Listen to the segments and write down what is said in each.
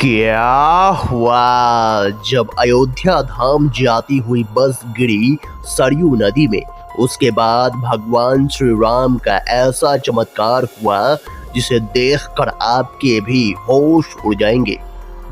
क्या हुआ जब अयोध्या धाम जाती हुई बस गिरी सरयू नदी में। उसके बाद भगवान श्री राम का ऐसा चमत्कार हुआ जिसे देखकर आपके भी होश उड़ जाएंगे।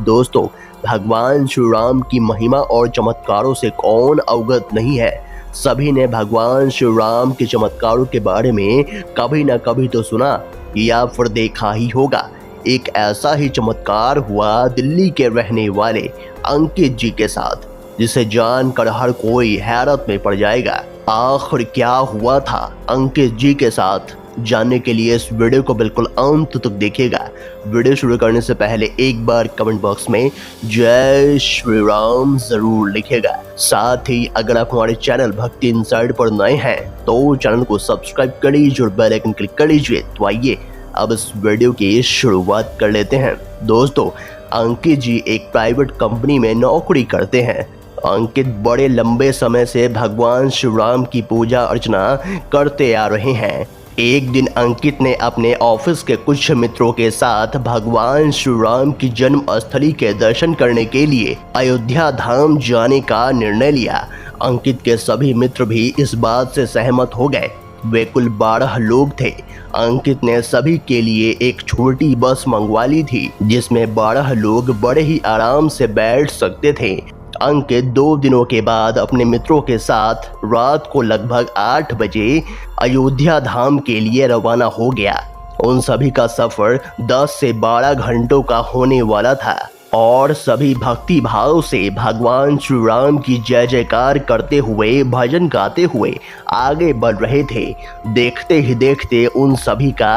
दोस्तों, भगवान श्री राम की महिमा और चमत्कारों से कौन अवगत नहीं है। सभी ने भगवान श्री राम के चमत्कारों के बारे में कभी न कभी तो सुना या फिर देखा ही होगा। एक ऐसा ही चमत्कार हुआ दिल्ली के रहने वाले अंकित जी के साथ, जिसे जानकर हर कोई हैरत में पड़ जाएगा। आखिर क्या हुआ था अंकित जी के साथ, जानने के लिए इस वीडियो को बिल्कुल अंत तक देखिएगा। वीडियो शुरू करने से पहले एक बार कमेंट बॉक्स में जय श्री राम जरूर लिखिएगा। साथ ही अगर आप हमारे चैनल भक्ति इनसाइड पर नए हैं तो चैनल को सब्सक्राइब कर लीजिए और बेल आइकन क्लिक कर लीजिए। तो आइए अब इस वीडियो की शुरुआत कर लेते हैं। दोस्तों, अंकित जी एक प्राइवेट कंपनी में नौकरी करते हैं। अंकित बड़े लंबे समय से भगवान श्री राम की पूजा अर्चना करते आ रहे हैं। एक दिन अंकित ने अपने ऑफिस के कुछ मित्रों के साथ भगवान श्री राम की जन्म स्थली के दर्शन करने के लिए अयोध्या धाम जाने का निर्णय लिया। अंकित के सभी मित्र भी इस बात से सहमत हो गए। वे कुल 12 लोग थे। अंकित ने सभी के लिए एक छोटी बस मंगवा ली थी, जिसमें 12 लोग बड़े ही आराम से बैठ सकते थे। अंकित 2 दिनों के बाद अपने मित्रों के साथ रात को लगभग 8 बजे अयोध्या धाम के लिए रवाना हो गया। उन सभी का सफर 10 से 12 घंटों का होने वाला था और सभी भक्ति भाव से भगवान श्री राम की जय जयकार करते हुए भजन गाते हुए आगे बढ़ रहे थे। देखते ही देखते उन सभी का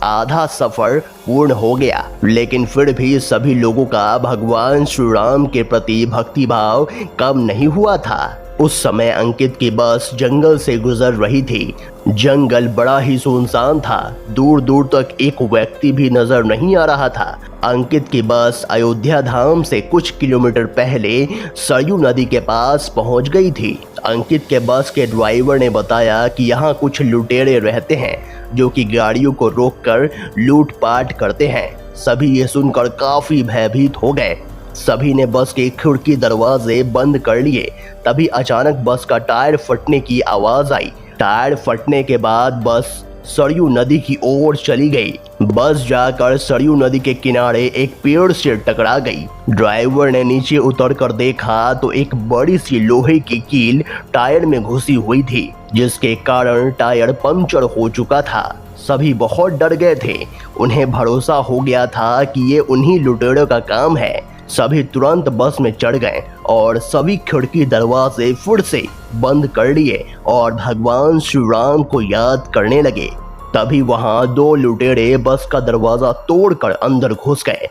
आधा सफर पूर्ण हो गया, लेकिन फिर भी सभी लोगों का भगवान श्री राम के प्रति भक्ति भाव कम नहीं हुआ था। उस समय अंकित की बस जंगल से गुजर रही थी। जंगल बड़ा ही सुनसान था। दूर दूर तक एक व्यक्ति भी नजर नहीं आ रहा था। अंकित की बस अयोध्या धाम से कुछ किलोमीटर पहले सरयू नदी के पास पहुंच गई थी। अंकित के बस के ड्राइवर ने बताया कि यहाँ कुछ लुटेरे रहते हैं जो कि गाड़ियों को रोककर लूटपाट करते हैं। सभी ये सुनकर काफी भयभीत हो गए। सभी ने बस के खिड़की दरवाजे बंद कर लिए। तभी अचानक बस का टायर फटने की आवाज आई। टायर फटने के बाद बस सरयू नदी की ओर चली गई। बस जाकर सरयू नदी के किनारे एक पेड़ से टकरा गई। ड्राइवर ने नीचे उतरकर देखा तो एक बड़ी सी लोहे की कील टायर में घुसी हुई थी, जिसके कारण टायर पंक्चर हो चुका था। सभी बहुत डर गए थे। उन्हें भरोसा हो गया था कि ये उन्हीं लुटेरों का काम है। सभी तुरंत बस में चढ़ गए और सभी खिड़की दरवाजे फिर से बंद कर लिए और भगवान श्री राम को याद करने लगे। तभी वहां 2 लुटेरे बस का दरवाजा तोड़कर अंदर घुस गए।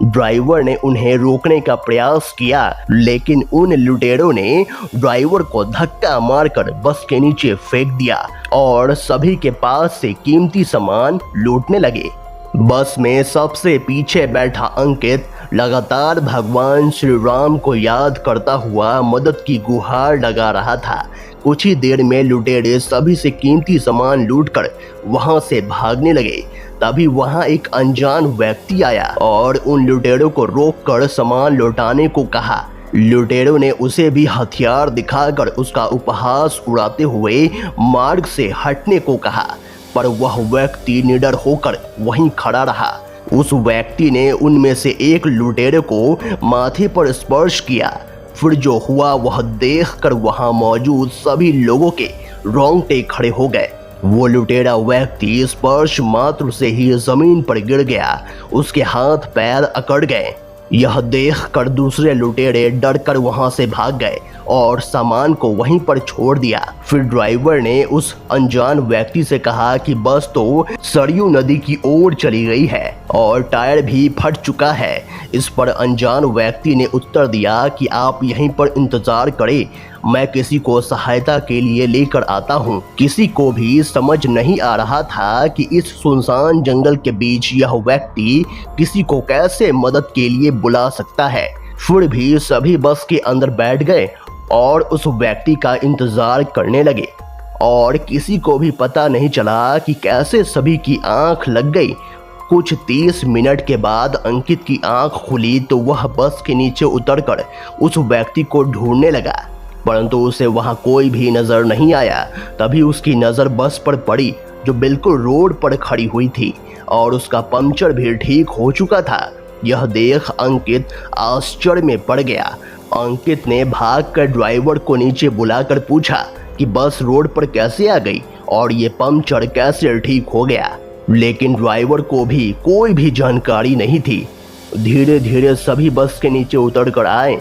ड्राइवर ने उन्हें रोकने का प्रयास किया, लेकिन उन लुटेरों ने ड्राइवर को धक्का मारकर बस के नीचे फेंक दिया और सभी के पास से कीमती सामान लूटने लगे। बस में सबसे पीछे बैठा अंकित लगातार भगवान श्री राम को याद करता हुआ मदद की गुहार लगा रहा था। कुछ ही देर में लुटेरे सभी से कीमती सामान लूटकर वहां से भागने लगे। तभी वहां एक अनजान व्यक्ति आया और उन लुटेरों को रोककर सामान लौटाने को कहा। लुटेरों ने उसे भी हथियार दिखाकर उसका उपहास उड़ाते हुए मार्ग से हटने को कहा, पर वह व्यक्ति निडर होकर वहीं खड़ा रहा। उस व्यक्ति ने उनमें से एक लुटेरे को माथे पर स्पर्श किया। फिर जो हुआ वह देखकर वहां मौजूद सभी लोगों के रोंगटे खड़े हो गए। वो लुटेरा व्यक्ति स्पर्श मात्र से ही जमीन पर गिर गया। उसके हाथ पैर अकड़ गए। यह देखकर दूसरे लुटेरे डरकर वहां से भाग गए और सामान को वहीं पर छोड़ दिया। फिर ड्राइवर ने उस अनजान व्यक्ति से कहा कि बस तो सरयू नदी की ओर चली गई है और टायर भी फट चुका है। इस पर अनजान व्यक्ति ने उत्तर दिया कि आप यहीं पर इंतजार करें, मैं किसी को सहायता के लिए लेकर आता हूँ। किसी को भी समझ नहीं आ रहा था कि इस सुनसान जंगल के बीच यह व्यक्ति किसी को कैसे मदद के लिए बुला सकता है। फिर भी सभी बस के अंदर बैठ गए और उस व्यक्ति का इंतजार करने लगे और किसी को भी पता नहीं चला कि कैसे सभी की आंख लग गई। कुछ 30 मिनट के बाद अंकित की आंख खुली तो वह बस के नीचे उतरकर उस व्यक्ति को ढूंढने लगा, परंतु उसे वहां कोई भी नजर नहीं आया। तभी उसकी नजर बस पर पड़ी जो बिल्कुल रोड पर खड़ी हुई थी और उसका पंक्चर भी ठीक हो चुका था। यह देख अंकित आश्चर्य में पड़ गया। अंकित ने भागकर ड्राइवर को नीचे बुलाकर पूछा कि बस रोड पर कैसे आ गई और ये पंक्चर कैसे ठीक हो गया, लेकिन ड्राइवर को भी कोई भी जानकारी नहीं थी। धीरे धीरे सभी बस के नीचे उतर कर आए।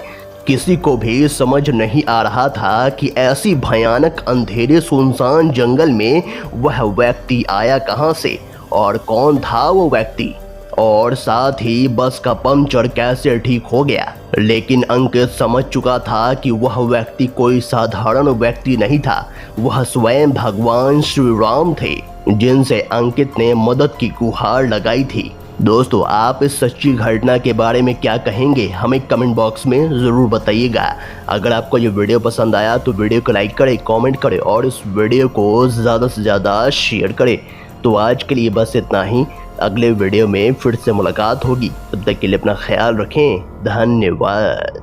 किसी को भी समझ नहीं आ रहा था कि ऐसी भयानक अंधेरे सुनसान जंगल में वह व्यक्ति आया कहां से और कौन था वो व्यक्ति, और साथ ही बस का पंक्चर कैसे ठीक हो गया। लेकिन अंकित समझ चुका था कि वह व्यक्ति कोई साधारण व्यक्ति नहीं था, वह स्वयं भगवान श्री राम थे, जिनसे अंकित ने मदद की गुहार लगाई थी। दोस्तों, आप इस सच्ची घटना के बारे में क्या कहेंगे, हमें कमेंट बॉक्स में ज़रूर बताइएगा। अगर आपको ये वीडियो पसंद आया तो वीडियो को लाइक करें, कमेंट करें और इस वीडियो को ज़्यादा से ज़्यादा शेयर करें। तो आज के लिए बस इतना ही। अगले वीडियो में फिर से मुलाकात होगी। तब तक के लिए अपना ख्याल रखें। धन्यवाद।